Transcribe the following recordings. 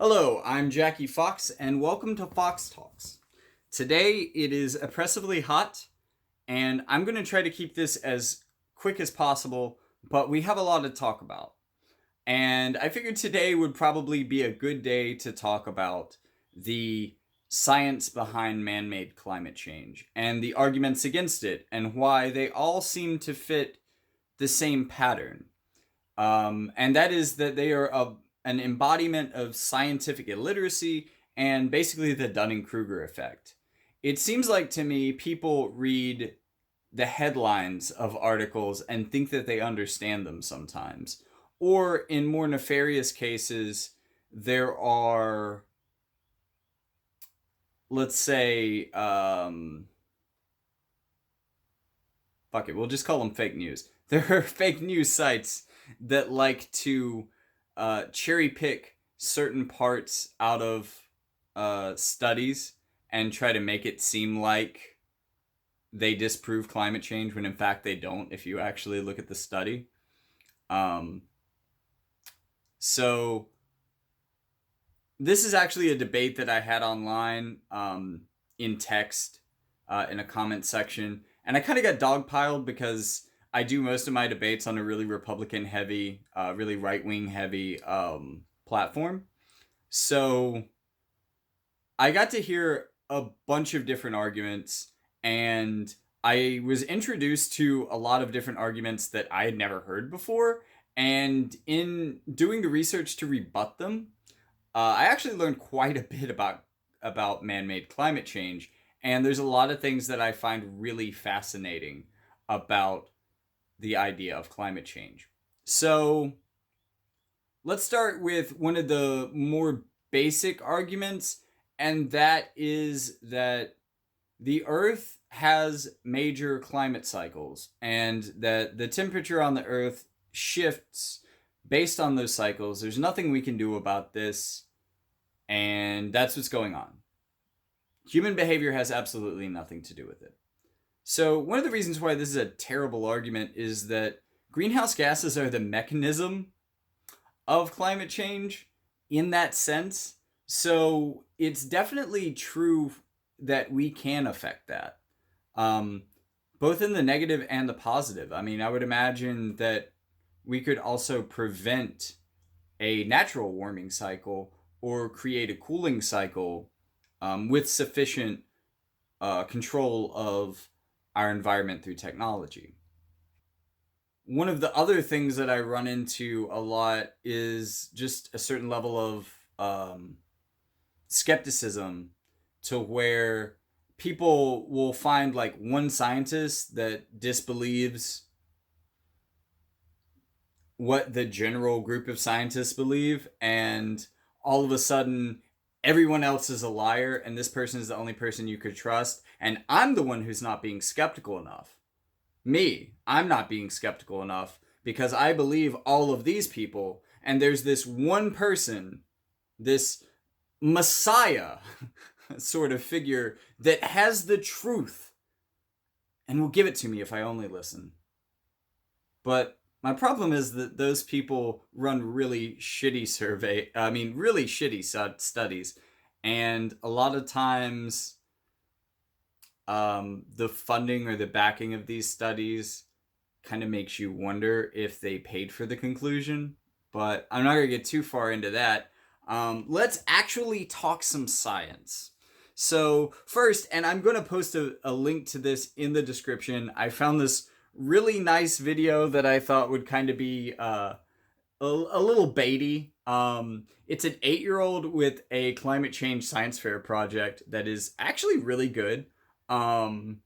Hello, I'm Jackie Fox, and welcome to Fox Talks. Today it is oppressively hot, and I'm going to try to keep this as quick as possible, but we have a lot to talk about. And I figured today would probably be a good day to talk about the science behind man made climate change and the arguments against it, and why they all seem to fit the same pattern. And that is that they are an embodiment of scientific illiteracy and basically the Dunning-Kruger effect. It seems like to me people read the headlines of articles and think that they understand them sometimes. Or in more nefarious cases, there are, let's say, fuck it, we'll just call them fake news. There are fake news sites that like to cherry pick certain parts out of studies and try to make it seem like they disprove climate change when in fact they don't if you actually look at the study. Um, so this is actually a debate that I had online in text in a comment section, and I kind of got dogpiled because I do most of my debates on a really Republican heavy, really right wing heavy platform. So I got to hear a bunch of different arguments, and I was introduced to a lot of different arguments that I had never heard before. And in doing the research to rebut them, I actually learned quite a bit about man-made climate change, and there's a lot of things that I find really fascinating about the idea of climate change. So let's start with one of the more basic arguments, and that is that the Earth has major climate cycles, and that the temperature on the Earth shifts based on those cycles. There's nothing we can do about this, and that's what's going on. Human behavior has absolutely nothing to do with it. So, one of the reasons why this is a terrible argument is that greenhouse gases are the mechanism of climate change in that sense. So, it's definitely true that we can affect that, um, both in the negative and the positive. I mean, I would imagine that we could also prevent a natural warming cycle or create a cooling cycle with sufficient control of our environment through technology. One of the other things that I run into a lot is just a certain level of skepticism, to where people will find like one scientist that disbelieves what the general group of scientists believe, and all of a sudden everyone else is a liar and this person is the only person you could trust, and I'm the one who's not being skeptical enough. I'm not being skeptical enough because I believe all of these people, and there's this one person, this messiah sort of figure that has the truth and will give it to me if I only listen. But my problem is that those people run really shitty studies, and a lot of times, the funding or the backing of these studies kind of makes you wonder if they paid for the conclusion. But I'm not gonna get too far into that. Let's actually talk some science. So first, and I'm going to post a link to this in the description, I found this really nice video that I thought would kind of be a little baity. It's an 8-year-old with a climate change science fair project that is actually really good. Um,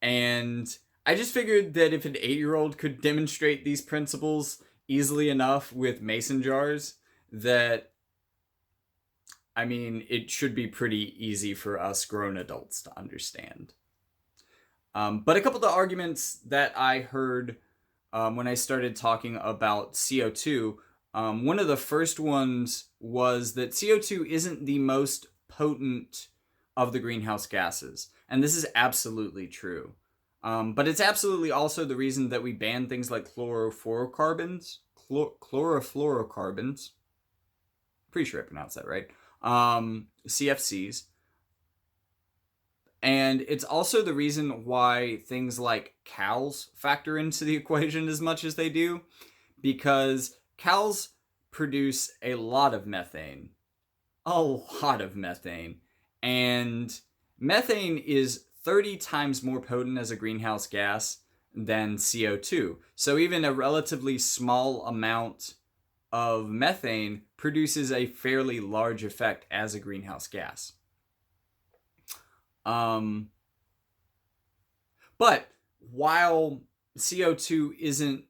and I just figured that if an 8-year-old could demonstrate these principles easily enough with mason jars, that I mean, it should be pretty easy for us grown adults to understand. But a couple of the arguments that I heard when I started talking about CO2, one of the first ones was that CO2 isn't the most potent of the greenhouse gases. And this is absolutely true. But it's absolutely also the reason that we ban things like chlorofluorocarbons. Chlorofluorocarbons. Pretty sure I pronounced that right. CFCs. And it's also the reason why things like cows factor into the equation as much as they do, because cows produce a lot of methane. A lot of methane. And methane is 30 times more potent as a greenhouse gas than CO2. So even a relatively small amount of methane produces a fairly large effect as a greenhouse gas. Um, but while CO2 isn't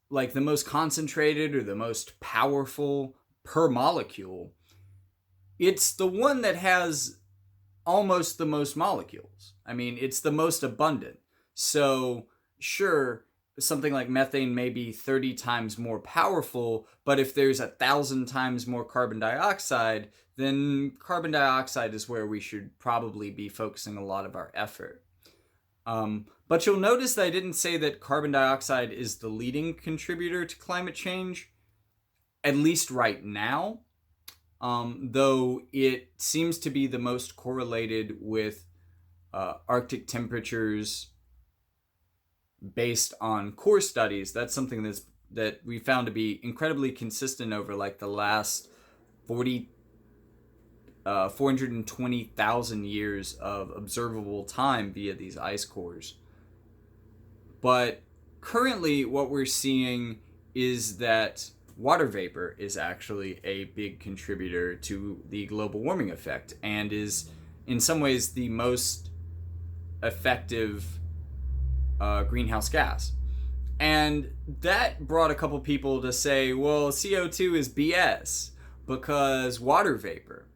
like the most concentrated or the most powerful per molecule, it's the one that has almost the most molecules. I mean, it's the most abundant. So, sure, something like methane may be 30 times more powerful, but if there's 1,000 times more carbon dioxide, then carbon dioxide is where we should probably be focusing a lot of our effort. But you'll notice that I didn't say that carbon dioxide is the leading contributor to climate change, at least right now. Though it seems to be the most correlated with Arctic temperatures based on core studies. That's something that we found to be incredibly consistent over like the last 420,000 years of observable time via these ice cores. But currently, what we're seeing is that water vapor is actually a big contributor to the global warming effect and is, in some ways, the most effective greenhouse gas. And that brought a couple people to say, well, CO2 is BS because water vapor.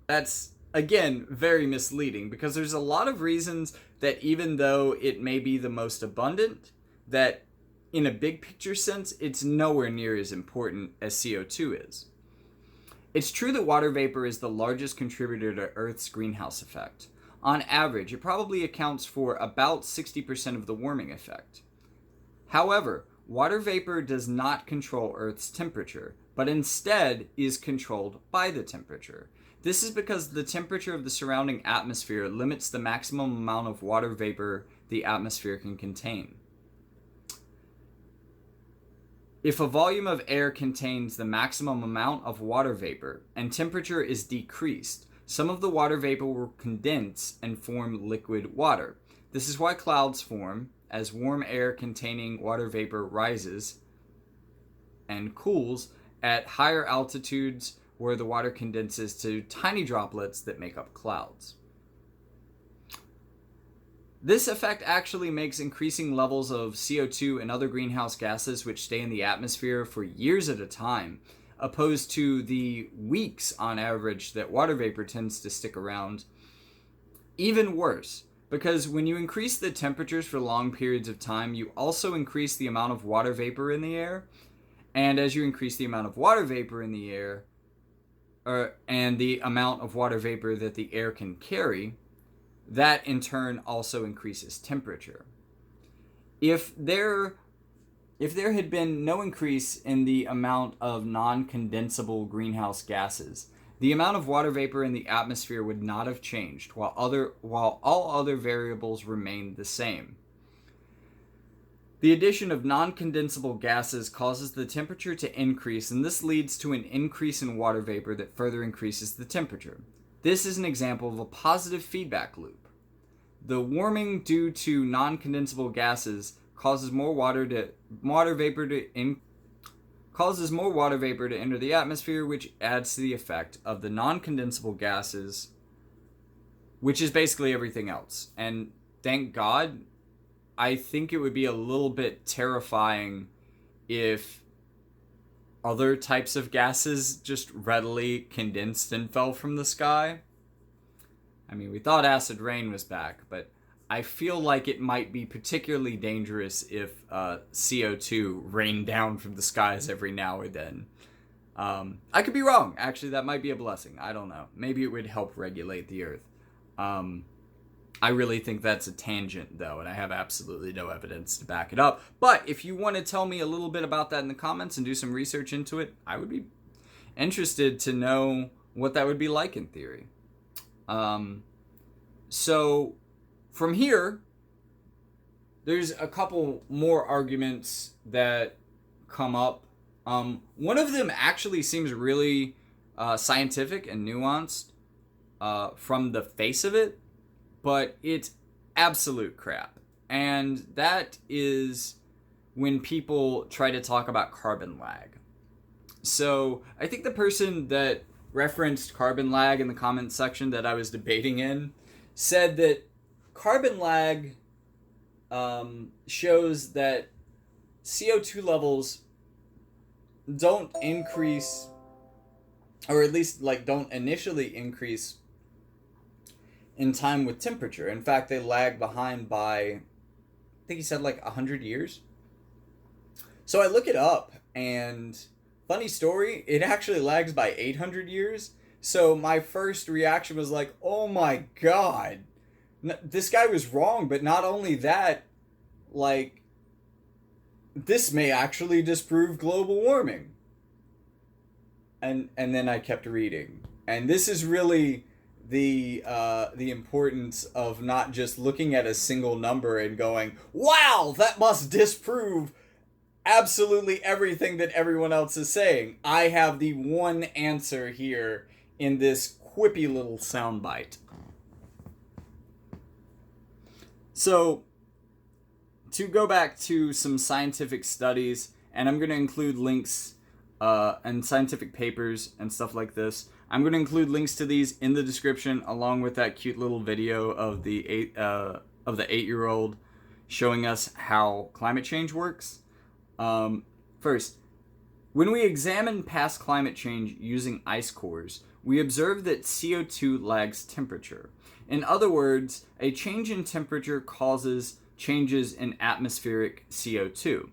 That's, again, very misleading because there's a lot of reasons that even though it may be the most abundant, that in a big picture sense, it's nowhere near as important as CO2 is. It's true that water vapor is the largest contributor to Earth's greenhouse effect. On average, it probably accounts for about 60% of the warming effect. However, water vapor does not control Earth's temperature, but instead is controlled by the temperature. This is because the temperature of the surrounding atmosphere limits the maximum amount of water vapor the atmosphere can contain. If a volume of air contains the maximum amount of water vapor and temperature is decreased, some of the water vapor will condense and form liquid water. This is why clouds form as warm air containing water vapor rises and cools at higher altitudes where the water condenses to tiny droplets that make up clouds. This effect actually makes increasing levels of CO2 and other greenhouse gases which stay in the atmosphere for years at a time, opposed to the weeks on average that water vapor tends to stick around, even worse. Because when you increase the temperatures for long periods of time, you also increase the amount of water vapor in the air. And as you increase the amount of water vapor in the air, and the amount of water vapor that the air can carry, that in turn also increases temperature. If there had been no increase in the amount of non-condensable greenhouse gases, the amount of water vapor in the atmosphere would not have changed, while all other variables remained the same. The addition of non-condensable gases causes the temperature to increase, and this leads to an increase in water vapor that further increases the temperature. This is an example of a positive feedback loop. The warming due to non-condensable gases causes more water vapor to enter the atmosphere, which adds to the effect of the non-condensable gases, which is basically everything else. And thank God, I think it would be a little bit terrifying if other types of gases just readily condensed and fell from the sky. I mean, we thought acid rain was back, but I feel like it might be particularly dangerous if CO2 rained down from the skies every now and then. I could be wrong. Actually, that might be a blessing. I don't know. Maybe it would help regulate the Earth. I really think that's a tangent, though, and I have absolutely no evidence to back it up. But if you want to tell me a little bit about that in the comments and do some research into it, I would be interested to know what that would be like in theory. So from here, there's a couple more arguments that come up. One of them actually seems really scientific and nuanced from the face of it, but it's absolute crap. And that is when people try to talk about carbon lag. So I think the person that referenced carbon lag in the comments section that I was debating in said that carbon lag shows that CO2 levels don't increase, or at least like don't initially increase in time with temperature. In fact, they lag behind by, I think he said like 100 years. So I look it up, and funny story, it actually lags by 800 years. So my first reaction was like, oh my god, this guy was wrong. But not only that, like, this may actually disprove global warming. And then I kept reading. And this is really the importance of not just looking at a single number and going, wow, that must disprove absolutely everything that everyone else is saying. I have the one answer here in this quippy little soundbite. So, to go back to some scientific studies, and I'm going to include links and scientific papers and stuff like this. I'm going to include links to these in the description, along with that cute little video of the 8-year-old showing us how climate change works. First, when we examine past climate change using ice cores, we observe that CO2 lags temperature. In other words, a change in temperature causes changes in atmospheric CO2.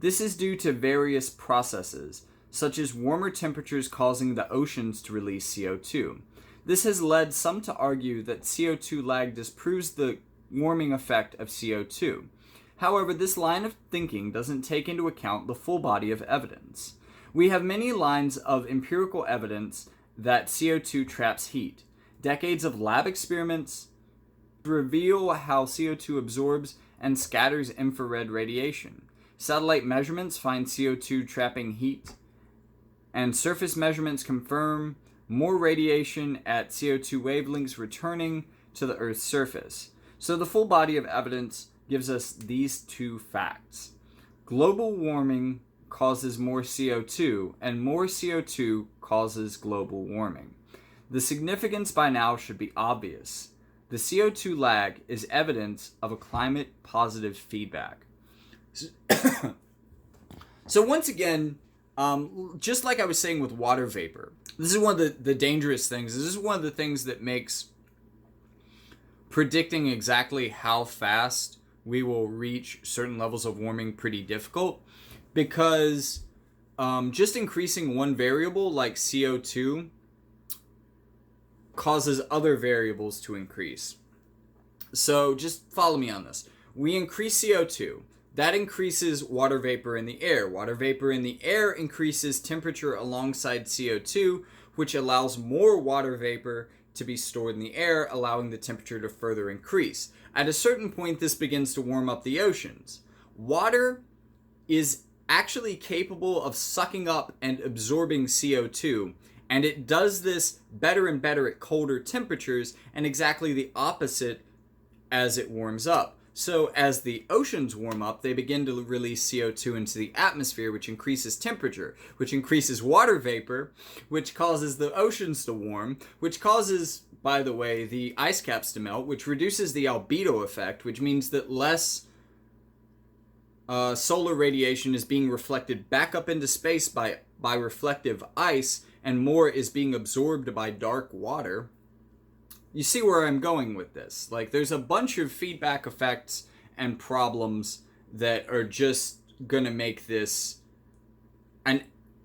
This is due to various processes, such as warmer temperatures causing the oceans to release CO2. This has led some to argue that CO2 lag disproves the warming effect of CO2. However, this line of thinking doesn't take into account the full body of evidence. We have many lines of empirical evidence that CO2 traps heat. Decades of lab experiments reveal how CO2 absorbs and scatters infrared radiation. Satellite measurements find CO2 trapping heat, and surface measurements confirm more radiation at CO2 wavelengths returning to the Earth's surface. So the full body of evidence gives us these two facts. Global warming causes more CO2, and more CO2 causes global warming. The significance by now should be obvious. The CO2 lag is evidence of a climate-positive feedback. So once again, just like I was saying with water vapor, this is one of the dangerous things. This is one of the things that makes predicting exactly how fast we will reach certain levels of warming pretty difficult, because just increasing one variable like CO2 causes other variables to increase. So just follow me on this. We increase CO2. That increases water vapor in the air. Water vapor in the air increases temperature alongside CO2, which allows more water vapor to be stored in the air, allowing the temperature to further increase. At a certain point, this begins to warm up the oceans. Water is actually capable of sucking up and absorbing CO2, and it does this better and better at colder temperatures, and exactly the opposite as it warms up. So as the oceans warm up, they begin to release CO2 into the atmosphere, which increases temperature, which increases water vapor, which causes the oceans to warm, which causes, by the way, the ice caps to melt, which reduces the albedo effect, which means that less solar radiation is being reflected back up into space by reflective ice, and more is being absorbed by dark water. You see where I'm going with this. Like, there's a bunch of feedback effects and problems that are just gonna make this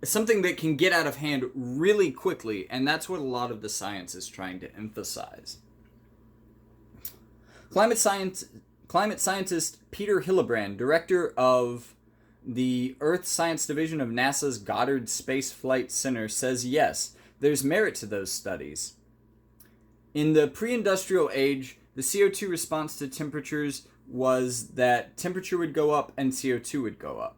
something that can get out of hand really quickly, and that's what a lot of the science is trying to emphasize. Climate scientist Peter Hillebrand, director of the Earth Science Division of NASA's Goddard Space Flight Center says yes, there's merit to those studies. In the pre-industrial age, the CO2 response to temperatures was that temperature would go up and CO2 would go up,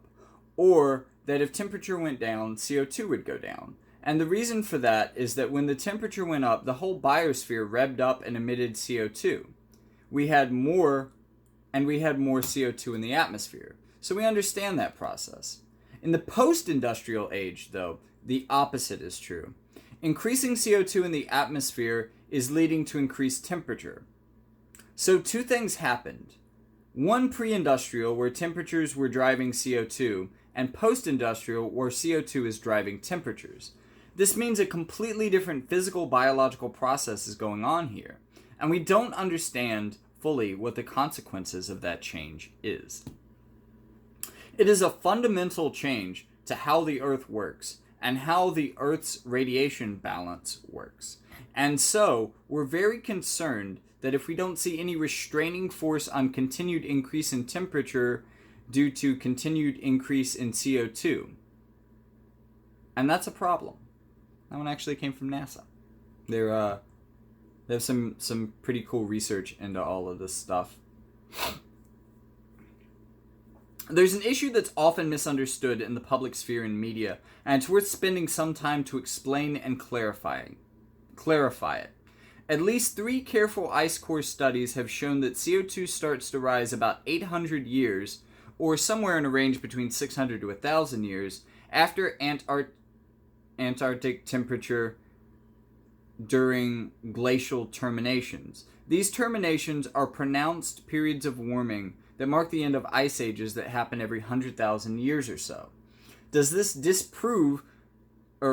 or that if temperature went down, CO2 would go down. And the reason for that is that when the temperature went up, the whole biosphere revved up and emitted CO2. We had more CO2 in the atmosphere. So we understand that process. In the post-industrial age, though, the opposite is true. Increasing CO2 in the atmosphere is leading to increased temperature. So two things happened. One pre-industrial, where temperatures were driving CO2, and post-industrial, where CO2 is driving temperatures. This means a completely different physical biological process is going on here, and we don't understand fully what the consequences of that change is. It is a fundamental change to how the Earth works and how the Earth's radiation balance works. And so, we're very concerned that if we don't see any restraining force on continued increase in temperature due to continued increase in CO2. And that's a problem. That one actually came from NASA. They have some pretty cool research into all of this stuff. There's an issue that's often misunderstood in the public sphere and media, and it's worth spending some time to explain and clarify it. At least 3 careful ice core studies have shown that CO2 starts to rise about 800 years, or somewhere in a range between 600 to 1,000 years, after Antarctic temperature during glacial terminations. These terminations are pronounced periods of warming that mark the end of ice ages that happen every 100,000 years or so. Does this prove that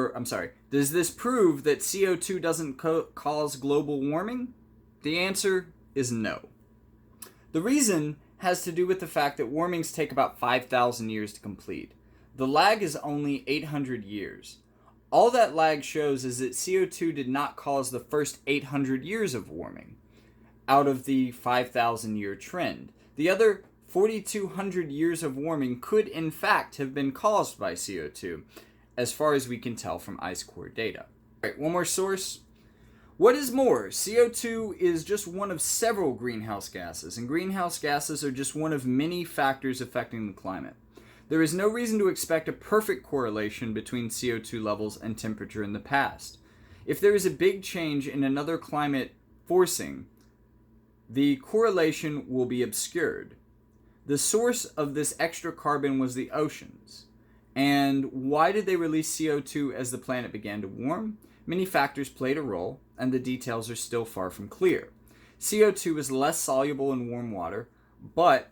CO2 doesn't cause global warming? The answer is no. The reason has to do with the fact that warmings take about 5,000 years to complete. The lag is only 800 years. All that lag shows is that CO2 did not cause the first 800 years of warming out of the 5,000 year trend. The other 4,200 years of warming could in fact have been caused by CO2, as far as we can tell from ice core data. Alright, one more source. What is more, CO2 is just one of several greenhouse gases, and greenhouse gases are just one of many factors affecting the climate. There is no reason to expect a perfect correlation between CO2 levels and temperature in the past. If there is a big change in another climate forcing, the correlation will be obscured. The source of this extra carbon was the oceans. And why did they release CO2 as the planet began to warm? Many factors played a role, and the details are still far from clear. CO2 is less soluble in warm water, but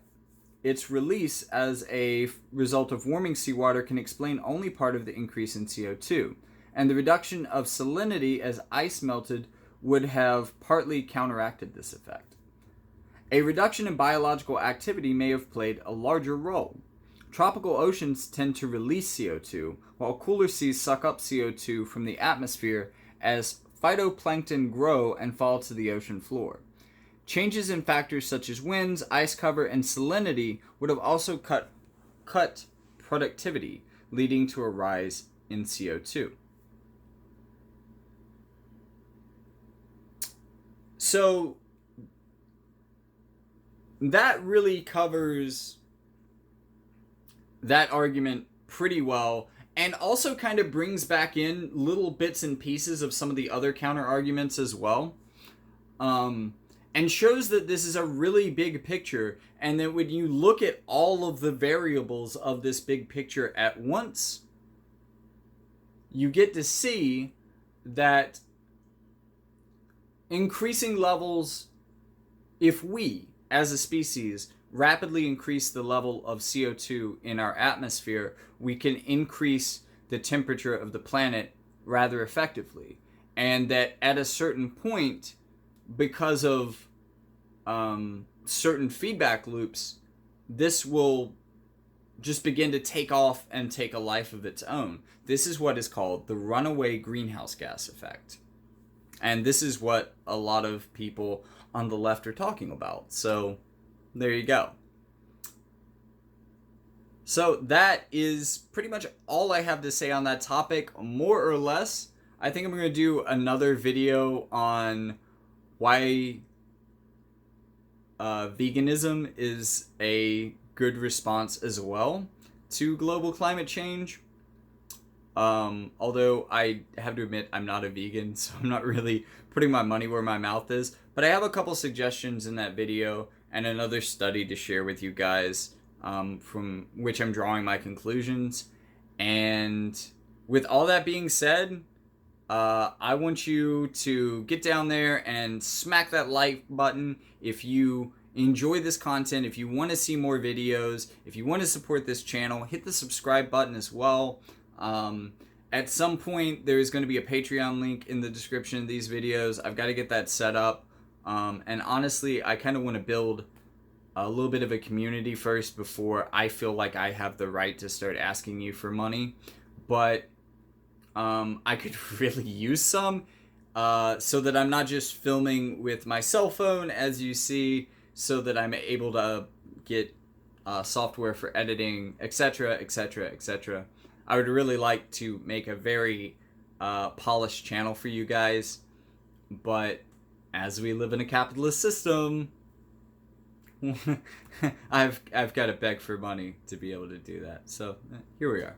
its release as a result of warming seawater can explain only part of the increase in CO2, and the reduction of salinity as ice melted would have partly counteracted this effect. A reduction in biological activity may have played a larger role. Tropical oceans tend to release CO2, while cooler seas suck up CO2 from the atmosphere as phytoplankton grow and fall to the ocean floor. Changes in factors such as winds, ice cover, and salinity would have also cut productivity, leading to a rise in CO2. So that really covers that argument pretty well, and also kind of brings back in little bits and pieces of some of the other counter arguments as well, and shows that this is a really big picture, and that when you look at all of the variables of this big picture at once, you get to see that increasing levels, if we as a species rapidly increase the level of CO2 in our atmosphere, we can increase the temperature of the planet rather effectively. And that at a certain point, because of certain feedback loops, this will just begin to take off and take a life of its own. This is what is called the runaway greenhouse gas effect. And this is what a lot of people on the left are talking about. So there you go. So that is pretty much all I have to say on that topic, more or less. I think I'm going to do another video on why veganism is a good response as well to global climate change. Although I have to admit I'm not a vegan, so I'm not really putting my money where my mouth is. But I have a couple suggestions in that video and another study to share with you guys, from which I'm drawing my conclusions. And with all that being said, I want you to get down there and smack that like button if you enjoy this content, if you want to see more videos, if you want to support this channel. Hit the subscribe button as well. At some point, there is going to be a Patreon link in the description of these videos. I've got to get that set up. And honestly, I kind of want to build a little bit of a community first before I feel like I have the right to start asking you for money. But I could really use some, so that I'm not just filming with my cell phone, as you see, so that I'm able to get software for editing, etc., etc., etc. I would really like to make a very polished channel for you guys, but as we live in a capitalist system, I've got to beg for money to be able to do that. So here we are.